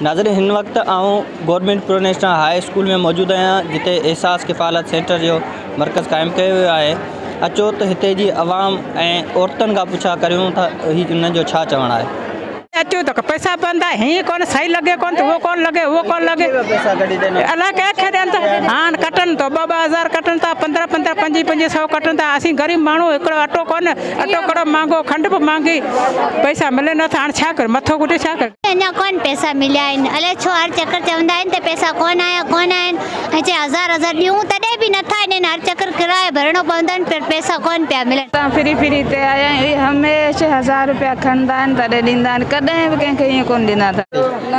नाज़रीन हिन वक्त गवर्नमेंट प्रोनेशनल हाई स्कूल में मौजूद आहियां जिते एहसास किफ़ालत सेंटर जो मरकज़ कायम किया वियो आहे। अचो तो हिते जी आवाम ऐं औरतुनि खां पुछा करियूं था उन्हनि जो छा चवणु आहे। अचो तो पैसा बंद है ही कौन सही लगे कौन तो वो कौन लगे पैसा कटी देना अल्लाह के खेदन हाँ कटन तो 2-2 कटन था 15-15 5-5 कटन था। असी गरीब मानू एक अटो कौन अटो कड़ो मांगो खंड भी मांगी पैसा मिले न था छा कर मथो गुटे छा कर अञा कौन पैसा मिलिया आहिनि अलाए छो हर चक्कर चवंदा आहिनि त पैसा कोन आहिनि ऐं चए 1000 ॾियूं तॾहिं बि नथा ॾियनि। हर चक्कर किरायो भरणो पवंदा आहिनि पर पैसा कोन पिया मिलनि। फ्री ते आया आहियूं हमेशह 1000 रुपया खणंदा आहिनि तॾहिं ॾींदा आहिनि कॾहिं बि कंहिंखे ईअं कोन ॾिना अथव।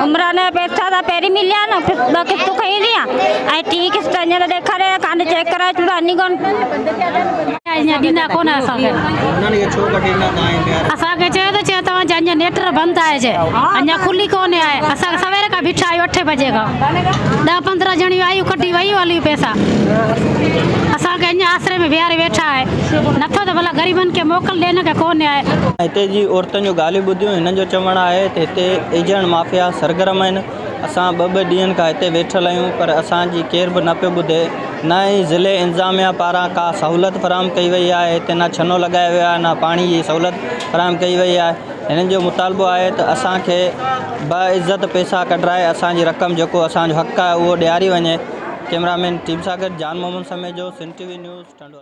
उमिरि न पैसा त पहिरीं मिलिया न 2 किस्तूं खई हुआ ऐं 3 किस्त अञा त ॾेखारे कान चेक कराए चुड़ा नी कोन अञा ॾींदा कोन असांखे चयो त चयो तव्हांजा अञा नेटर बंदि आहे चए अञा खुली कोन आहे। असां सवेर खां बीठा आहियूं 8 बजे खां 10-15 ॼणियूं आयूं कटी वयूं हलियूं पैसा असांखे अञा आसरे में बिहारे वेठा आहे नथो त भला ग़रीबनि खे मोकल ॾियण खे कोन आहे। हिते जी औरतुनि जो ॻाल्हियूं ॿुधियूं हिननि जो चवणु आहे त हिते एजेंट माफ़िया सरगर्म आहिनि। असां 2 ॾींहंनि खां हिते वेठल आहियूं पर असांजी केर बि न पियो ॿुधे न ई ज़िले इंतिज़ामिया पारां का सहूलियत फराहम कई वई आहे। हिते न छनो लॻायो वियो आहे न पाणी जी सहूलियत फराहम कई वई आहे। हिननि जो मुतालबो आहे त असांखे बाइज़त पैसा कढाए असांजी रक़म जेको असांजो हक़ आहे उहो ॾियारी वञे। कैमरामैन टीम सां गॾु जान मोहम्मद समेत जो सिंध TV न्यूज़ टंडोला।